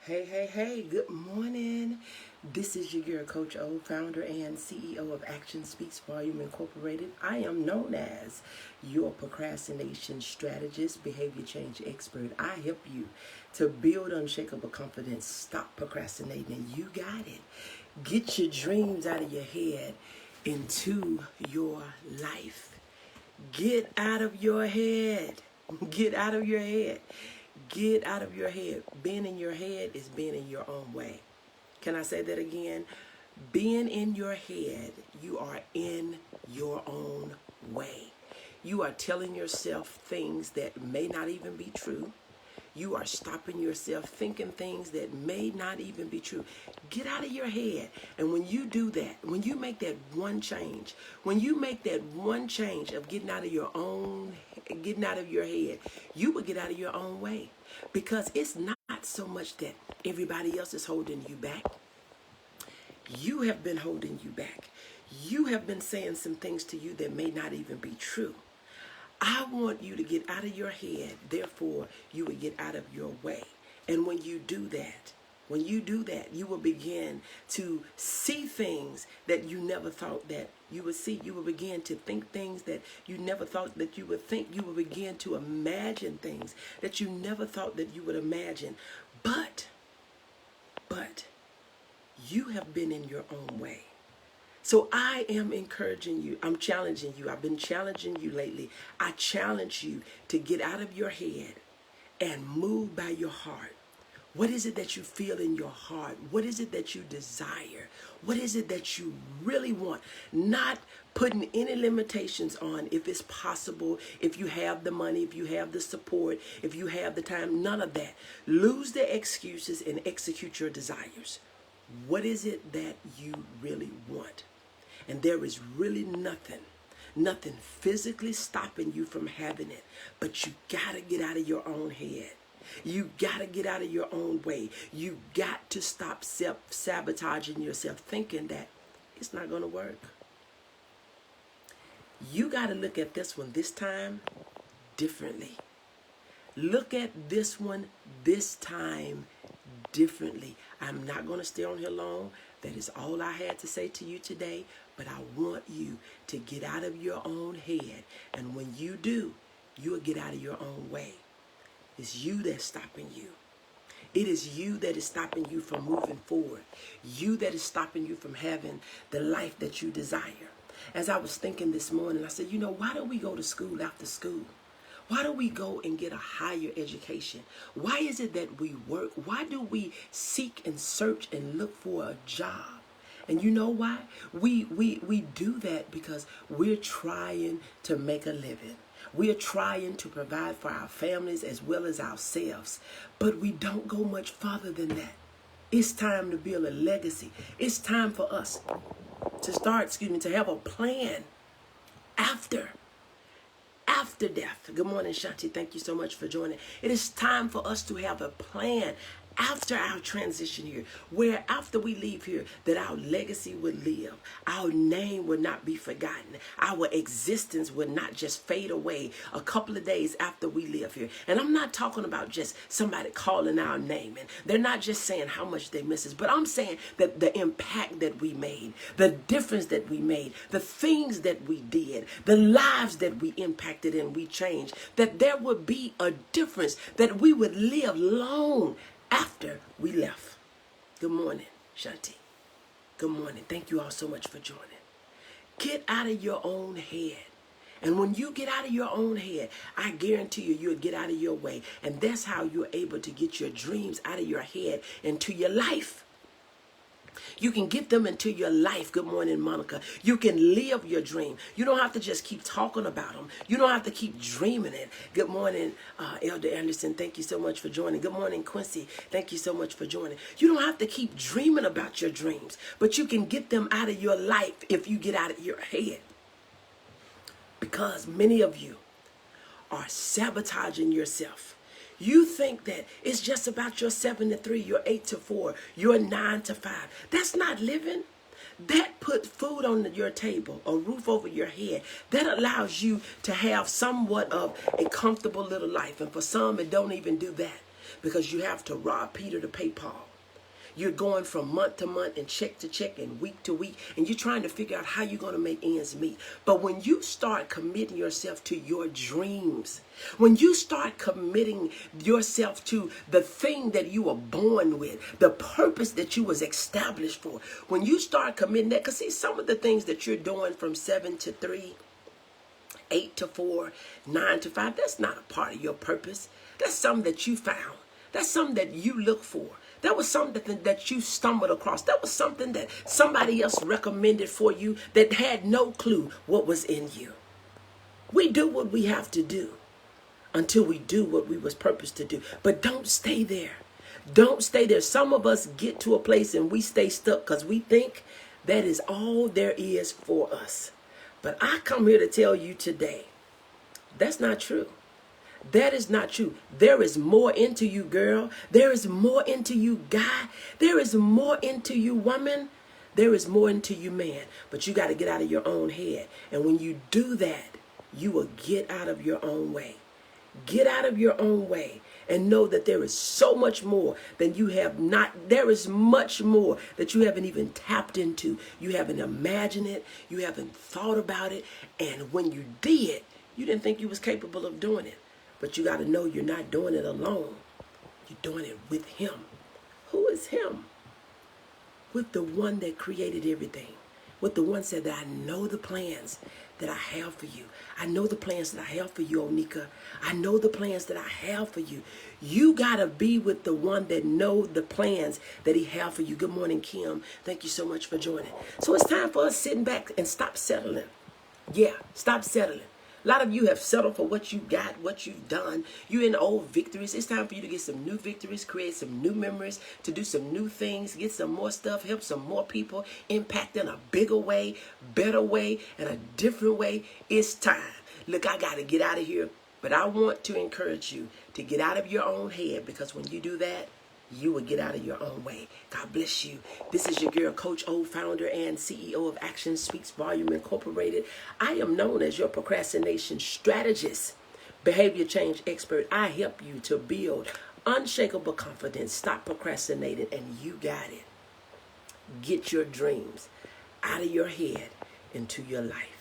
Hey, good morning. This is your girl, Coach O, founder and CEO of Action Speaks Volume Incorporated. I am known as your procrastination strategist, behavior change expert. I help you to build unshakable confidence, stop procrastinating, and you got it. Get your dreams out of your head into your life. Get out of your head. Get out of your head. Get out of your head. Being in your head is being in your own way. Can I say that again? Being in your head, you are in your own way. You are telling yourself things that may not even be true. You are stopping yourself thinking things that may not even be true. Get out of your head. And when you do that, when you make that one change, of getting out of your head, you will get out of your own way. Because it's not so much that everybody else is holding you back. You have been holding you back. You have been saying some things to you that may not even be true. I want you to get out of your head, therefore you will get out of your way. And when you do that, you will begin to see things that you never thought that you would see. You will begin to think things that you never thought that you would think. You will begin to imagine things that you never thought that you would imagine. But you have been in your own way. So I am encouraging you. I'm challenging you. I've been challenging you lately. I challenge you to get out of your head and move by your heart. What is it that you feel in your heart? What is it that you desire? What is it that you really want? Not putting any limitations on if it's possible, if you have the money, if you have the support, if you have the time, none of that. Lose the excuses and execute your desires. What is it that you really want? And there is really nothing physically stopping you from having it. But you got to get out of your own head. You got to get out of your own way. You got to stop sabotaging yourself, thinking that it's not going to work. You got to look at this one this time differently. Look at this one this time differently. I'm not going to stay on here long. That is all I had to say to you today. But I want you to get out of your own head. And when you do, you will get out of your own way. It's you that's stopping you. It is you that is stopping you from moving forward. You that is stopping you from having the life that you desire. As I was thinking this morning, I said, why don't we go to school after school? Why do we go and get a higher education? Why is it that we work? Why do we seek and search and look for a job? And you know why? We do that because we're trying to make a living. We are trying to provide for our families as well as ourselves. But we don't go much farther than that. It's time to build a legacy. It's time for us to have a plan after death. Good morning, Shanti. Thank you so much for joining. It is time for us to have a plan after our transition here, where after we leave here, that our legacy would live. Our name would not be forgotten. Our existence would not just fade away a couple of days after we live here. And I'm not talking about just somebody calling our name, and they're not just saying how much they miss us, but I'm saying that the impact that we made, the difference that we made, the things that we did, the lives that we impacted and we changed, that there would be a difference, that we would live long after we left. Good morning, Shanti. Good morning. Thank you all so much for joining. Get out of your own head. And when you get out of your own head, I guarantee you'll get out of your way. And that's how you're able to get your dreams out of your head into your life. You can get them into your life. Good morning, Monica. You can live your dream. You don't have to just keep talking about them. You don't have to keep dreaming it. Good morning, Elder Anderson. Thank you so much for joining. Good morning, Quincy. Thank you so much for joining. You don't have to keep dreaming about your dreams, but you can get them out of your life if you get out of your head. Because many of you are sabotaging yourself. You think that it's just about your 7 to 3, your 8 to 4, your 9 to 5. That's not living. That put food on your table, a roof over your head. That allows you to have somewhat of a comfortable little life. And for some, it don't even do that. because you have to rob Peter to pay Paul. You're going from month to month and check to check and week to week, and you're trying to figure out how you're going to make ends meet. But when you start committing yourself to your dreams, when you start committing yourself to the thing that you were born with, the purpose that you was established for, when you start committing that, because see, some of the things that you're doing from 7 to 3, 8 to 4, 9 to 5, that's not a part of your purpose. That's something that you found. That's something that you look for. That was something that you stumbled across. That was something that somebody else recommended for you that had no clue what was in you. We do what we have to do until we do what we was purposed to do. But don't stay there. Don't stay there. Some of us get to a place and we stay stuck because we think that is all there is for us. But I come here to tell you today, that's not true. That is not true. There is more into you, girl. There is more into you, guy. There is more into you, woman. There is more into you, man. But you got to get out of your own head. And when you do that, you will get out of your own way. Get out of your own way and know that there is so much more than you have not. There is much more that you haven't even tapped into. You haven't imagined it. You haven't thought about it. And when you did, you didn't think you was capable of doing it. But you got to know you're not doing it alone. You're doing it with him. Who is him? With the one that created everything. With the one said that I know the plans that I have for you. I know the plans that I have for you, Onika. I know the plans that I have for you. You got to be with the one that know the plans that he have for you. Good morning, Kim. Thank you so much for joining. So it's time for us sitting back and stop settling. Yeah, stop settling. A lot of you have settled for what you got, what you've done. You're in old victories. It's time for you to get some new victories, create some new memories, to do some new things, get some more stuff, help some more people, impact in a bigger way, better way, and a different way. It's time. Look, I got to get out of here, but I want to encourage you to get out of your own head, because when you do that, you will get out of your own way. God bless you. This is your girl, Coach O, founder and CEO of Action Speaks Volume Incorporated. I am known as your procrastination strategist, behavior change expert. I help you to build unshakable confidence, stop procrastinating, and you got it. Get your dreams out of your head into your life.